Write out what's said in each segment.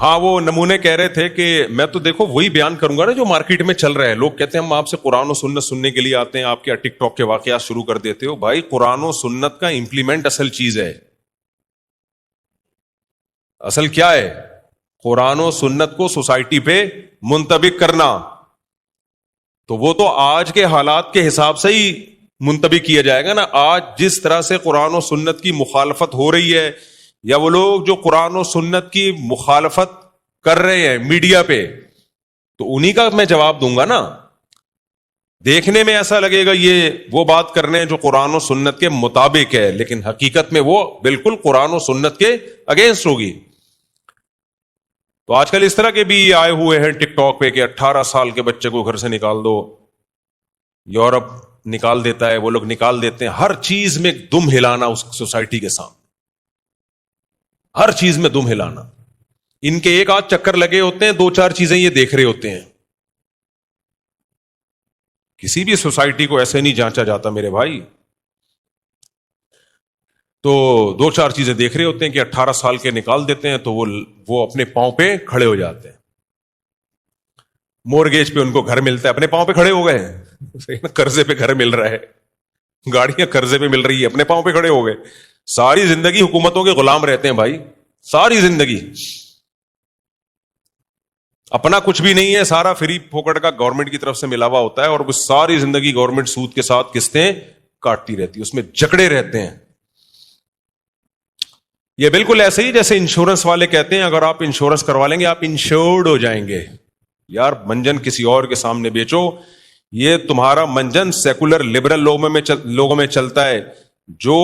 ہاں وہ نمونے کہہ رہے تھے کہ میں تو دیکھو وہی بیان کروں گا نا جو مارکیٹ میں چل رہا ہے. لوگ کہتے ہیں ہم آپ سے قرآن و سنت سننے کے لیے آتے ہیں, آپ کیا ٹک ٹاک کے واقعات شروع کر دیتے ہو. بھائی قرآن و سنت کا امپلیمنٹ اصل چیز ہے. اصل کیا ہے؟ قرآن و سنت کو سوسائٹی پہ منطبق کرنا. تو وہ تو آج کے حالات کے حساب سے ہی منطبق کیا جائے گا نا. آج جس طرح سے قرآن و سنت کی مخالفت ہو رہی ہے, یا وہ لوگ جو قرآن و سنت کی مخالفت کر رہے ہیں میڈیا پہ, تو انہی کا میں جواب دوں گا نا. دیکھنے میں ایسا لگے گا یہ وہ بات کر رہے ہیں جو قرآن و سنت کے مطابق ہے, لیکن حقیقت میں وہ بالکل قرآن و سنت کے اگینسٹ ہوگی. تو آج کل اس طرح کے بھی آئے ہوئے ہیں ٹک ٹاک پہ کہ 18 سال کے بچے کو گھر سے نکال دو. یورپ نکال دیتا ہے, وہ لوگ نکال دیتے ہیں. ہر چیز میں دم ہلانا اس سوسائٹی کے سامنے, ہر چیز میں دم ہلانا. ان کے ایک آدھ چکر لگے ہوتے ہیں, 2-4 چیزیں یہ دیکھ رہے ہوتے ہیں. کسی بھی سوسائٹی کو ایسے نہیں جانچا جاتا میرے بھائی. تو 2-4 چیزیں دیکھ رہے ہوتے ہیں کہ 18 سال کے نکال دیتے ہیں تو وہ اپنے پاؤں پہ کھڑے ہو جاتے ہیں. مورگیج پہ ان کو گھر ملتا ہے, اپنے پاؤں پہ کھڑے ہو گئے ہیں. قرضے پہ گھر مل رہا ہے, گاڑیاں قرضے پہ مل رہی ہے, اپنے پاؤں پہ کھڑے ہو گئے. ساری زندگی حکومتوں کے غلام رہتے ہیں بھائی, ساری زندگی. اپنا کچھ بھی نہیں ہے, سارا فری پھوکٹ کا گورنمنٹ کی طرف سے ملا ہوا ہوتا ہے, اور وہ ساری زندگی گورنمنٹ سود کے ساتھ قسطیں کاٹتی رہتی ہے, اس میں جکڑے رہتے ہیں. یہ بالکل ایسے ہی جیسے انشورنس والے کہتے ہیں اگر آپ انشورنس کروا لیں گے آپ انشورڈ ہو جائیں گے. یار منجن کسی اور کے سامنے بیچو, یہ تمہارا منجن سیکولر لبرل لوگوں میں چلتا ہے. جو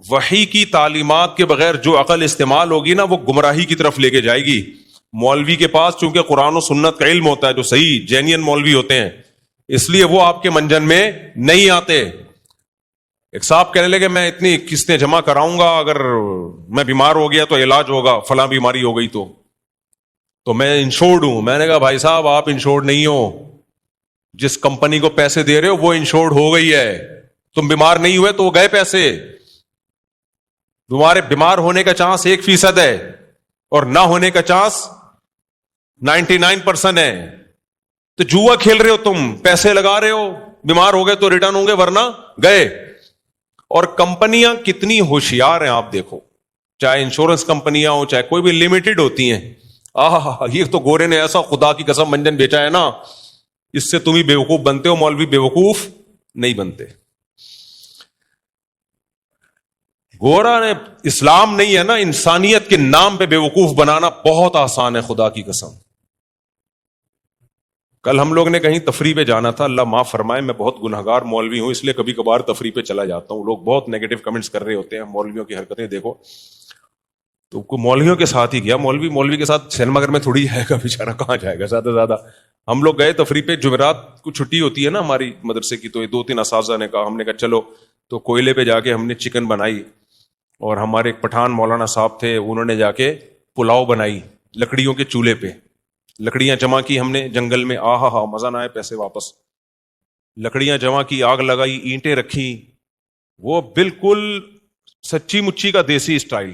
وحی کی تعلیمات کے بغیر جو عقل استعمال ہوگی نا, وہ گمراہی کی طرف لے کے جائے گی. مولوی کے پاس چونکہ قرآن و سنت کا علم ہوتا ہے, جو صحیح جینین مولوی ہوتے ہیں, اس لیے وہ آپ کے منجن میں نہیں آتے. ایک صاحب کہنے لگے میں اتنی قسطیں جمع کراؤں گا, اگر میں بیمار ہو گیا تو علاج ہوگا, فلاں بیماری ہو گئی تو میں انشورڈ ہوں. میں نے کہا بھائی صاحب آپ انشورڈ نہیں ہو, جس کمپنی کو پیسے دے رہے ہو وہ انشورڈ ہو گئی ہے. تم بیمار نہیں ہوئے تو وہ گئے پیسے. تمہارے بیمار ہونے کا چانس 1% ہے اور نہ ہونے کا چانس 99% ہے. تو جوا کھیل رہے ہو تم, پیسے لگا رہے ہو, بیمار ہو گئے تو ریٹرن ہوں گے ورنہ گئے. اور کمپنیاں کتنی ہوشیار ہیں آپ دیکھو, چاہے انشورنس کمپنیاں ہوں چاہے کوئی بھی لمیٹڈ ہوتی ہیں. یہ تو گورے نے ایسا خدا کی قسم منجن بیچا ہے نا, اس سے تم ہی بیوقوف بنتے ہو, مولوی بیوقوف نہیں بنتے. گورا نے اسلام نہیں ہے نا, انسانیت کے نام پہ بیوقوف بنانا بہت آسان ہے خدا کی قسم. کل ہم لوگ نے کہیں تفریح پہ جانا تھا, اللہ معاف فرمائے میں بہت گنہگار مولوی ہوں اس لیے کبھی کبھار تفریح پہ چلا جاتا ہوں. لوگ بہت نیگیٹو کمنٹس کر رہے ہوتے ہیں, مولویوں کی حرکتیں دیکھو. تو مولویوں کے ساتھ ہی گیا, مولوی کے ساتھ سینما گھر میں تھوڑی ہے گا بیچارہ, کہاں جائے گا زیادہ سے زیادہ. ہم لوگ گئے تفریح پہ, جمعرات کو چھٹی ہوتی ہے نا ہماری مدرسے کی, تو 2-3 اساتذہ نے کہا, ہم نے کہا چلو. تو کوئلے پہ جا کے ہم نے چکن بنائی, اور ہمارے ایک پٹھان مولانا صاحب تھے, انہوں نے جا کے پلاؤ بنائی لکڑیوں کے چولہے پہ. لکڑیاں جمع کی ہم نے جنگل میں, مزہ نہ آئے پیسے واپس. لکڑیاں جمع کی, آگ لگائی, اینٹیں رکھی, وہ بالکل سچی مچی کا دیسی اسٹائل.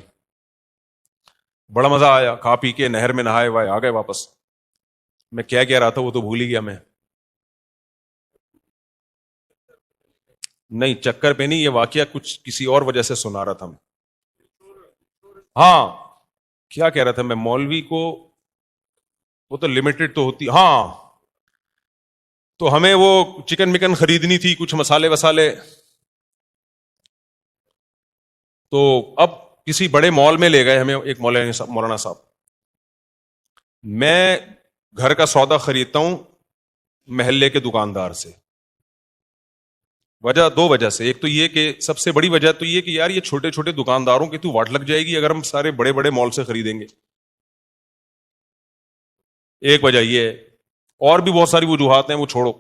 بڑا مزہ آیا, کھا پی کے نہر میں نہائے وائے آ گئے واپس. میں کیا کہہ رہا تھا وہ تو بھول ہی گیا میں. نہیں چکر پہ نہیں, یہ واقعہ کچھ کسی اور وجہ سے سنا رہا تھا میں. ہاں کیا کہہ رہا تھا میں, مولوی کو وہ تو لمیٹڈ تو ہوتی. ہاں تو ہمیں وہ چکن مکن خریدنی تھی, کچھ مسالے وسالے. تو اب کسی بڑے مال میں لے گئے ہمیں ایک مولانا صاحب. میں گھر کا سودا خریدتا ہوں محلے کے دکاندار سے. وجہ 2 وجہ سے, ایک تو یہ کہ سب سے بڑی وجہ تو یہ کہ یار یہ چھوٹے چھوٹے دکانداروں کی تو واٹ لگ جائے گی اگر ہم سارے بڑے بڑے مال سے خریدیں گے. ایک وجہ یہ ہے, اور بھی بہت ساری وجوہات ہیں, وہ چھوڑو.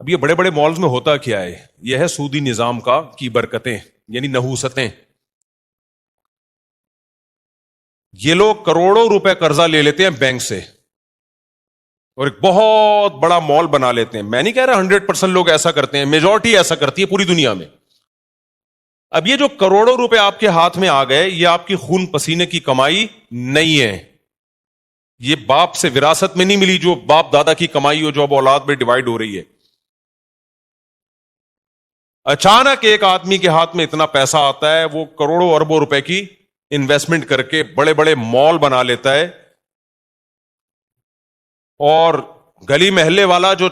اب یہ بڑے بڑے مالز میں ہوتا کیا ہے, یہ ہے سودی نظام کی برکتیں, یعنی نحوستیں. یہ لوگ کروڑوں روپے قرضہ لے لیتے ہیں بینک سے اور ایک بہت بڑا مال بنا لیتے ہیں. میں نہیں کہہ رہا 100% لوگ ایسا کرتے ہیں, میجورٹی ایسا کرتی ہے پوری دنیا میں. اب یہ جو کروڑوں روپے آپ کے ہاتھ میں آ گئے, یہ آپ کی خون پسینے کی کمائی نہیں ہے, یہ باپ سے وراثت میں نہیں ملی جو باپ دادا کی کمائی ہو جو اب اولاد میں ڈیوائڈ ہو رہی ہے. اچانک ایک آدمی کے ہاتھ میں اتنا پیسہ آتا ہے, وہ کروڑوں اربوں روپے کی انویسٹمنٹ کر کے بڑے بڑے مال بنا لیتا ہے, اور گلی محلے والا جو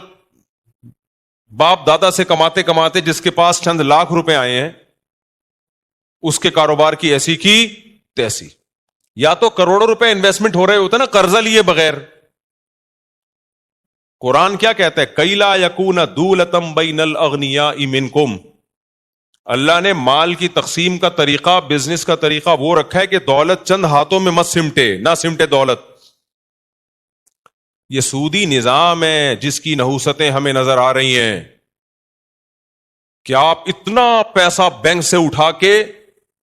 باپ دادا سے کماتے کماتے جس کے پاس چند لاکھ روپے آئے ہیں, اس کے کاروبار کی ایسی کی تیسی. یا تو کروڑوں روپے انویسٹمنٹ ہو رہے ہوتے نا قرضہ لیے بغیر. قرآن کیا کہتا ہے؟ کیلا یکون دولتم بین الاغنیاء منکم. اللہ نے مال کی تقسیم کا طریقہ, بزنس کا طریقہ وہ رکھا ہے کہ دولت چند ہاتھوں میں مت سمٹے, نہ سمٹے دولت. یہ سودی نظام ہے جس کی نحوستیں ہمیں نظر آ رہی ہیں کہ آپ اتنا پیسہ بینک سے اٹھا کے,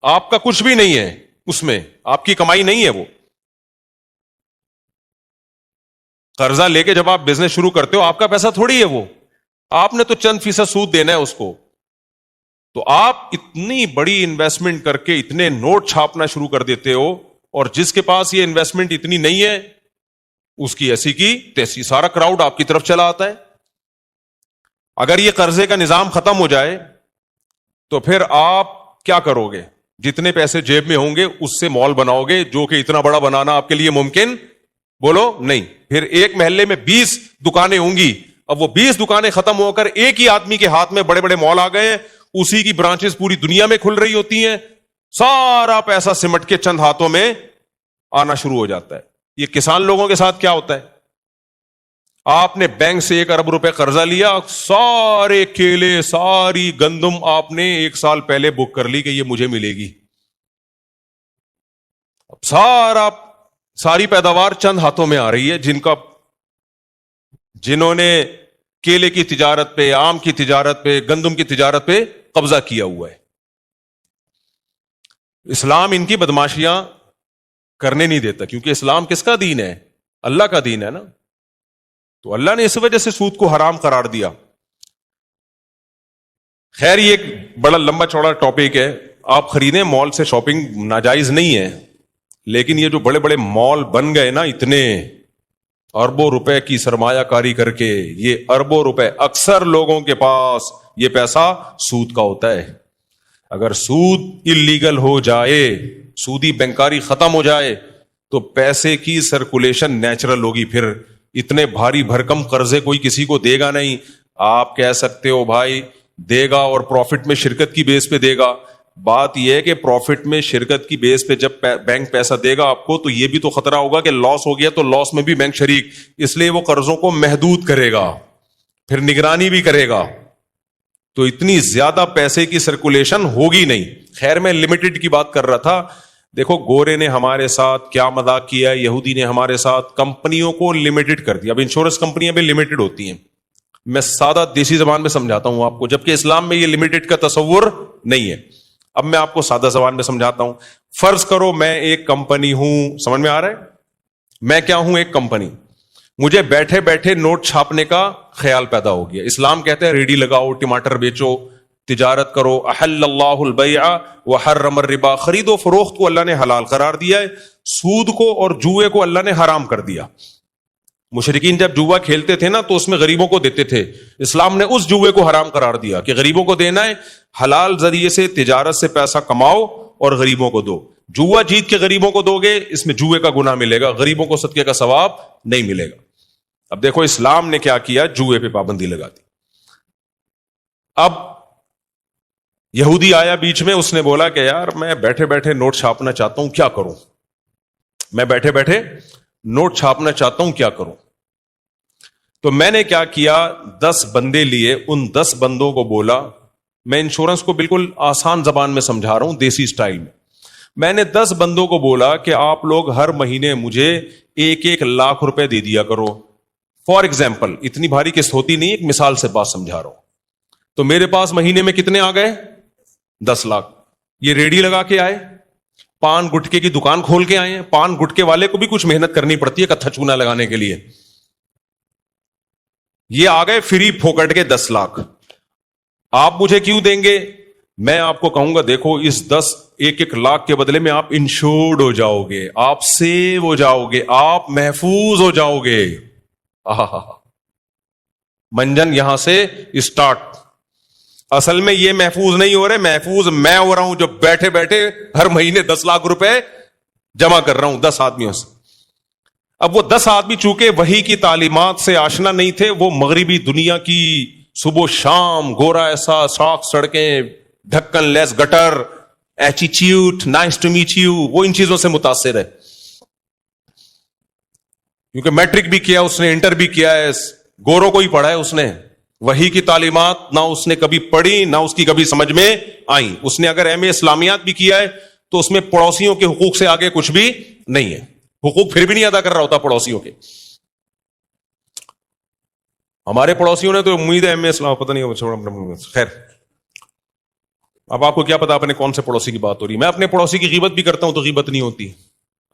آپ کا کچھ بھی نہیں ہے اس میں, آپ کی کمائی نہیں ہے وہ. قرضہ لے کے جب آپ بزنس شروع کرتے ہو آپ کا پیسہ تھوڑی ہے وہ, آپ نے تو چند فیصد سود دینا ہے اس کو. تو آپ اتنی بڑی انویسٹمنٹ کر کے اتنے نوٹ چھاپنا شروع کر دیتے ہو, اور جس کے پاس یہ انویسٹمنٹ اتنی نہیں ہے اس کی ایسی کی تیسی, سارا کراؤڈ آپ کی طرف چلا آتا ہے. اگر یہ قرضے کا نظام ختم ہو جائے تو پھر آپ کیا کرو گے؟ جتنے پیسے جیب میں ہوں گے اس سے مال بناؤ گے, جو کہ اتنا بڑا بنانا آپ کے لیے ممکن بولو نہیں. پھر ایک محلے میں 20 دکانیں ہوں گی, اب وہ 20 دکانیں ختم ہو کر ایک ہی آدمی کے ہاتھ میں بڑے بڑے مال آ گئے ہیں, اسی کی برانچز پوری دنیا میں کھل رہی ہوتی ہیں, سارا پیسہ سمٹ کے چند ہاتھوں میں آنا شروع ہو جاتا ہے. یہ کسان لوگوں کے ساتھ کیا ہوتا ہے؟ آپ نے بینک سے 1 ارب روپے قرضہ لیا, سارے کیلے ساری گندم آپ نے 1 سال پہلے بک کر لی کہ یہ مجھے ملے گی. اب ساری پیداوار چند ہاتھوں میں آ رہی ہے, جنہوں نے کیلے کی تجارت پہ, آم کی تجارت پہ, گندم کی تجارت پہ قبضہ کیا ہوا ہے. اسلام ان کی بدماشیاں کرنے نہیں دیتا, کیونکہ اسلام کس کا دین ہے؟ اللہ کا دین ہے نا. تو اللہ نے اس وجہ سے سود کو حرام قرار دیا. خیر یہ ایک بڑا لمبا چوڑا ٹاپک ہے. آپ خریدیں مال سے, شاپنگ ناجائز نہیں ہے, لیکن یہ جو بڑے بڑے مال بن گئے نا, اتنے اربوں روپے کی سرمایہ کاری کر کے, یہ اربوں روپے اکثر لوگوں کے پاس یہ پیسہ سود کا ہوتا ہے. اگر سود اللیگل ہو جائے, سودی بینکاری ختم ہو جائے, تو پیسے کی سرکولیشن نیچرل ہوگی. پھر اتنے بھاری بھرکم قرضے کوئی کسی کو دے گا نہیں. آپ کہہ سکتے ہو بھائی دے گا اور پروفٹ میں شرکت کی بیس پہ دے گا. بات یہ ہے کہ پروفٹ میں شرکت کی بیس پہ جب بینک پیسہ دے گا آپ کو, تو یہ بھی تو خطرہ ہوگا کہ لاس ہو گیا تو لاس میں بھی بینک شریک, اس لیے وہ قرضوں کو محدود کرے گا, پھر نگرانی بھی کرے گا. تو اتنی زیادہ پیسے کی سرکولیشن ہوگی نہیں. خیر میں لمیٹڈ کی بات کر رہا تھا. دیکھو گورے نے ہمارے ساتھ کیا مذاق کیا, یہودی نے ہمارے ساتھ کمپنیوں کو لمیٹڈ کر دیا. اب انشورنس کمپنیاں بھی لمیٹڈ ہوتی ہیں. میں سادہ دیسی زبان میں سمجھاتا ہوں آپ کو, جبکہ اسلام میں یہ لمیٹڈ کا تصور نہیں ہے. اب میں آپ کو سادہ زبان میں سمجھاتا ہوں. فرض کرو میں ایک کمپنی ہوں, سمجھ میں آ رہا ہے؟ میں کیا ہوں؟ ایک کمپنی. مجھے بیٹھے بیٹھے نوٹ چھاپنے کا خیال پیدا ہو گیا. اسلام کہتے ہیں ریڈی لگاؤ, ٹماٹر بیچو, تجارت کرو. احل اللہ البیع وحرم الربا, خرید و فروخت کو اللہ نے حلال قرار دیا ہے, سود کو اور جوئے کو اللہ نے حرام کر دیا. مشرکین جب جوا کھیلتے تھے نا تو اس میں غریبوں کو دیتے تھے. اسلام نے اس جوئے کو حرام قرار دیا کہ غریبوں کو دینا ہے, حلال ذریعے سے تجارت سے پیسہ کماؤ اور غریبوں کو دو. جوا جیت کے غریبوں کو دو گے, اس میں جوئے کا گناہ ملے گا, غریبوں کو صدقے کا ثواب نہیں ملے گا. اب دیکھو اسلام نے کیا کیا, جوئے پہ پابندی لگا دی. اب یہودی آیا بیچ میں, اس نے بولا کہ یار میں بیٹھے بیٹھے نوٹ چھاپنا چاہتا ہوں, کیا کروں؟ میں بیٹھے بیٹھے نوٹ چھاپنا چاہتا ہوں, کیا کروں؟ تو میں نے کیا کیا, 10 بندے لیے, ان 10 بندوں کو بولا, میں انشورنس کو بالکل آسان زبان میں سمجھا رہا ہوں, دیسی سٹائل میں. میں نے 10 بندوں کو بولا کہ آپ لوگ ہر مہینے مجھے 1-1 لاکھ روپے دے دیا کرو. فار ایگزامپل, اتنی بھاری قسط ہوتی نہیں, ایک مثال سے بات سمجھا رہا ہوں. تو میرے پاس مہینے میں کتنے آ گئے؟ 10 لاکھ. یہ ریڈی لگا کے آئے, پان گٹکے کی دکان کھول کے آئے ہیں. پان گٹکے والے کو بھی کچھ محنت کرنی پڑتی ہے کتھا چونا لگانے کے لیے. یہ آ گئے فری پھوکٹ کے 10 لاکھ. آپ مجھے کیوں دیں گے؟ میں آپ کو کہوں گا دیکھو اس 1 لاکھ کے بدلے میں آپ انشورڈ ہو جاؤ گے, آپ سیو ہو جاؤ گے, آپ محفوظ ہو جاؤ گے. منجن یہاں سے اسٹارٹ. اصل میں یہ محفوظ نہیں ہو رہے, محفوظ میں ہو رہا ہوں جو بیٹھے بیٹھے ہر مہینے 10 لاکھ روپے جمع کر رہا ہوں 10 آدمیوں سے. اب وہ 10 آدمی چونکہ وحی کی تعلیمات سے آشنا نہیں تھے, وہ مغربی دنیا کی صبح و شام گورا ایسا, ساخ سڑکیں, ڈھکن لیس گٹر, attitude, nice to meet you, وہ ان چیزوں سے متاثر ہے. کیونکہ میٹرک بھی کیا اس نے, انٹر بھی کیا ہے, گوروں کو ہی پڑھا ہے اس نے. وحی کی تعلیمات نہ اس نے کبھی پڑھی نہ اس کی کبھی سمجھ میں آئی. اس نے اگر ایم اے اسلامیات بھی کیا ہے تو اس میں پڑوسیوں کے حقوق سے آگے کچھ بھی نہیں ہے. حقوق پھر بھی نہیں ادا کر رہا ہوتا پڑوسیوں کے. ہمارے پڑوسیوں نے تو امید ہے ایم اے اسلام, پتہ نہیں, خیر اب آپ کو کیا پتا اپنے کون سے پڑوسی کی بات ہو رہی ہے. میں اپنے پڑوسی کی غیبت بھی کرتا ہوں تو غیبت نہیں ہوتی.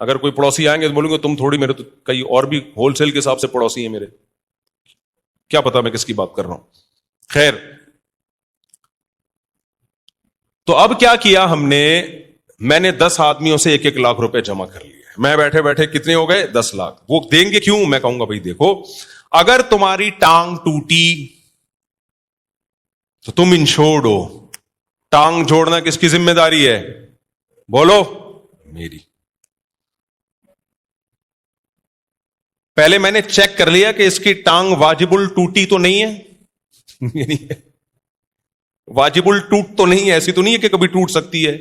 اگر کوئی پڑوسی آئیں گے تو بولوں گے تم تھوڑی, میرے تو کئی اور بھی ہول سیل کے حساب سے پڑوسی ہیں میرے, کیا پتا میں کس کی بات کر رہا ہوں. خیر, تو اب کیا کیا ہم نے, میں نے 10 آدمیوں سے 1 لاکھ روپے جمع کر لیے. میں بیٹھے بیٹھے کتنے ہو گئے, 10 لاکھ. وہ دیں گے کیوں, میں کہوں گا بھائی دیکھو اگر تمہاری ٹانگ ٹوٹی تو تم انشورڈ ہو. ٹانگ جوڑنا کس کی ذمہ داری ہے, بولو, میری. پہلے میں نے چیک کر لیا کہ اس کی ٹانگ واجب ٹوٹی تو نہیں ہے, واجب ٹوٹ تو نہیں ہے, ایسی تو نہیں ہے کہ کبھی ٹوٹ سکتی ہے.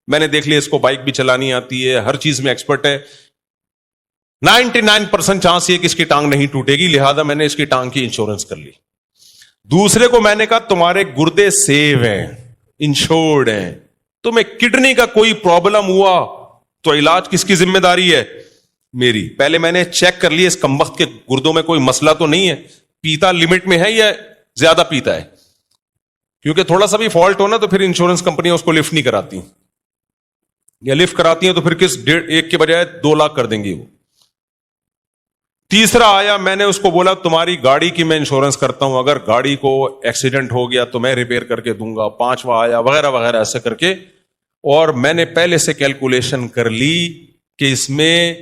میں نے دیکھ لیا اس کو بائک بھی چلانی آتی ہے, ہر چیز میں ایکسپرٹ ہے, 99% چانس یہ کہ اس کی ٹانگ نہیں ٹوٹے گی, لہذا میں نے اس کی ٹانگ کی انشورنس کر لی. دوسرے کو میں نے کہا تمہارے گردے سیو ہیں, انشورڈ ہیں, تمہیں کڈنی کا کوئی پرابلم ہوا تو علاج کس کی ذمہ داری ہے, میری. پہلے میں نے چیک کر لیا اس کمبخت کے گردوں میں کوئی مسئلہ تو نہیں ہے, پیتا لمٹ میں ہے یا زیادہ پیتا ہے. کیونکہ تھوڑا سا بھی فالٹ ہونا تو پھر انشورنس کمپنیاں اس کو لفٹ نہیں کراتی, یا لفٹ کراتی ہیں تو پھر کس 1 کے بجائے 2 لاکھ کر دیں گی وہ. تیسرا آیا, میں نے اس کو بولا تمہاری گاڑی کی میں انشورنس کرتا ہوں, اگر گاڑی کو ایکسیڈنٹ ہو گیا تو میں ریپیئر کر کے دوں گا. 5واں آیا, وغیرہ وغیرہ ایسے کر کے. اور میں نے پہلے سے کیلکولیشن کر لی کہ اس میں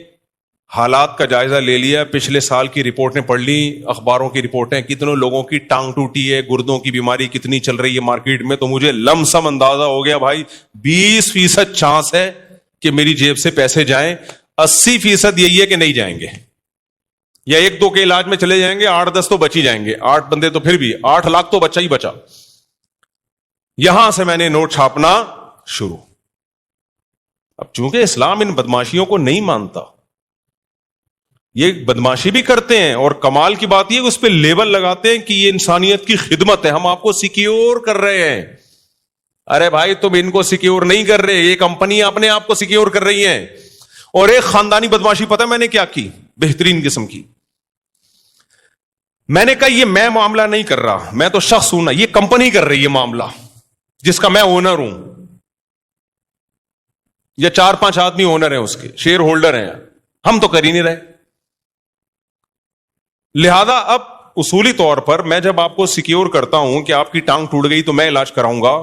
حالات کا جائزہ لے لیا, پچھلے سال کی رپورٹیں پڑھ لی, اخباروں کی رپورٹیں, کتنے لوگوں کی ٹانگ ٹوٹی ہے, گردوں کی بیماری کتنی چل رہی ہے مارکیٹ میں, تو مجھے لم سم اندازہ ہو گیا بھائی 20% چانس ہے کہ میری جیب سے پیسے جائیں, 80% یہی ہے کہ نہیں جائیں گے, یا 1-2 کے علاج میں چلے جائیں گے, 8-10 تو بچ ہی جائیں گے. 8 بندے تو پھر بھی 8 لاکھ تو بچا ہی بچا. یہاں سے میں نے نوٹ چھاپنا شروع. اب چونکہ اسلام ان بدماشیوں کو نہیں مانتا, یہ بدماشی بھی کرتے ہیں, اور کمال کی بات یہ اس پہ لیبل لگاتے ہیں کہ یہ انسانیت کی خدمت ہے, ہم آپ کو سیکیور کر رہے ہیں. ارے بھائی تم ان کو سیکیور نہیں کر رہے, یہ کمپنی اپنے آپ کو سیکیور کر رہی ہیں. اور ایک خاندانی بدماشی پتہ میں نے کیا کی, بہترین قسم کی. میں نے کہا یہ میں معاملہ نہیں کر رہا, میں تو شخص ہوں نا, یہ کمپنی کر رہی ہے معاملہ جس کا میں اونر ہوں, یا 4-5 آدمی اونر ہیں اس کے, شیئر ہولڈر ہیں, ہم تو کر ہی نہیں رہے. لہذا اب اصولی طور پر میں جب آپ کو سیکیور کرتا ہوں کہ آپ کی ٹانگ ٹوٹ گئی تو میں علاج کراؤں گا,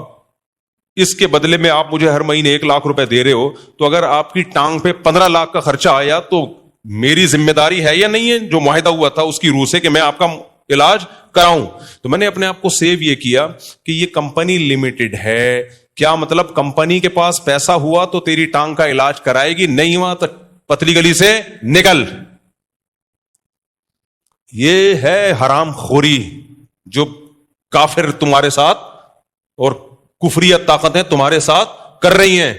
اس کے بدلے میں آپ مجھے ہر مہینے 1 لاکھ روپے دے رہے ہو, تو اگر آپ کی ٹانگ پہ 15 لاکھ کا خرچہ آیا تو میری ذمہ داری ہے یا نہیں ہے, جو معاہدہ ہوا تھا اس کی روح سے, کہ میں آپ کا علاج کراؤں. تو میں نے اپنے آپ کو سیو یہ کیا کہ یہ کمپنی لمیٹڈ ہے. کیا مطلب, کمپنی کے پاس پیسہ ہوا تو تیری ٹانگ کا علاج کرائے گی, نہیں ہوا تو پتلی گلی سے نکل. یہ ہے حرام خوری جو کافر تمہارے ساتھ اور کفریت طاقتیں تمہارے ساتھ کر رہی ہیں,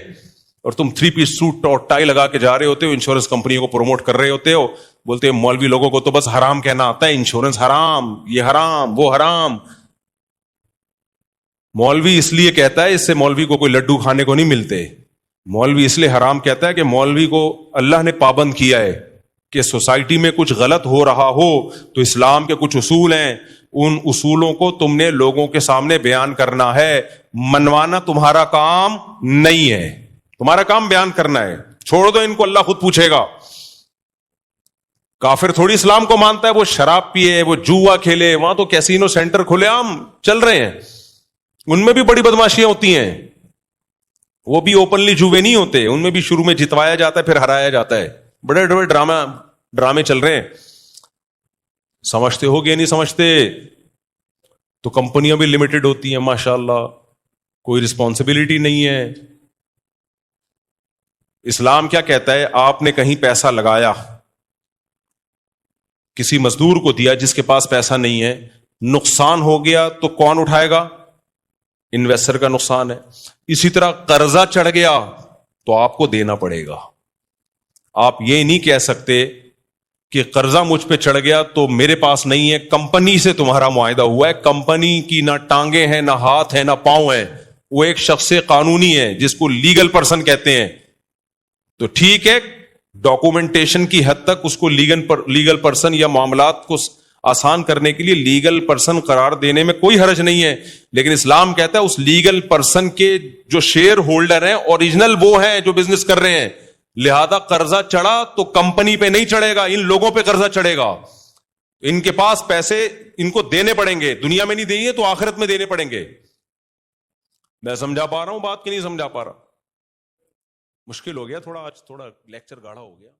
اور تم 3 پیس سوٹ اور ٹائی لگا کے جا رہے ہوتے ہو, انشورنس کمپنیوں کو پروموٹ کر رہے ہوتے ہو, بولتے ہیں مولوی لوگوں کو تو بس حرام کہنا آتا ہے, انشورنس حرام, یہ حرام, وہ حرام. مولوی اس لیے کہتا ہے, اس سے مولوی کو کوئی لڈو کھانے کو نہیں ملتے. مولوی اس لیے حرام کہتا ہے کہ مولوی کو اللہ نے پابند کیا ہے کہ سوسائٹی میں کچھ غلط ہو رہا ہو تو اسلام کے کچھ اصول ہیں, ان اصولوں کو تم نے لوگوں کے سامنے بیان کرنا ہے. منوانا تمہارا کام نہیں ہے, تمہارا کام بیان کرنا ہے. چھوڑ دو ان کو, اللہ خود پوچھے گا. کافر تھوڑی اسلام کو مانتا ہے, وہ شراب پیے, وہ جوا کھیلے, وہاں تو کیسینو سینٹر کھلے عام چل رہے ہیں. ان میں بھی بڑی بدماشیاں ہوتی ہیں, وہ بھی اوپنلی جوے نہیں ہوتے, ان میں بھی شروع میں جتوایا جاتا ہے پھر ہرایا جاتا ہے, بڑے بڑے ڈرامے چل رہے ہیں. سمجھتے ہو گیا نہیں سمجھتے؟ تو کمپنیاں بھی لمیٹڈ ہوتی ہیں ماشاءاللہ, کوئی رسپانسبلٹی نہیں ہے. اسلام کیا کہتا ہے؟ آپ نے کہیں پیسہ لگایا, کسی مزدور کو دیا جس کے پاس پیسہ نہیں ہے, نقصان ہو گیا تو کون اٹھائے گا؟ انویسٹر کا نقصان ہے. اسی طرح قرضہ چڑھ گیا تو آپ کو دینا پڑے گا. آپ یہ نہیں کہہ سکتے کہ قرضہ مجھ پہ چڑھ گیا تو میرے پاس نہیں ہے, کمپنی سے تمہارا معاہدہ ہوا ہے, کمپنی کی نہ ٹانگیں ہیں نہ ہاتھ ہیں نہ پاؤں ہیں, وہ ایک شخص قانونی ہے جس کو لیگل پرسن کہتے ہیں. تو ٹھیک ہے, ڈاکومنٹیشن کی حد تک اس کو لیگل پرسن یا معاملات کو آسان کرنے کے لیے لیگل پرسن قرار دینے میں کوئی حرج نہیں ہے, لیکن اسلام کہتا ہے اس لیگل پرسن کے جو شیئر ہولڈر ہیں اوریجنل وہ ہیں جو بزنس کر رہے ہیں, لہذا قرضہ چڑھا تو کمپنی پہ نہیں چڑھے گا, ان لوگوں پہ قرضہ چڑھے گا. ان کے پاس پیسے ان کو دینے پڑیں گے, دنیا میں نہیں دیں گے تو آخرت میں دینے پڑیں گے. میں سمجھا پا رہا ہوں بات کہ نہیں سمجھا پا رہا؟ مشکل ہو گیا تھوڑا, آج تھوڑا لیکچر گاڑھا ہو گیا.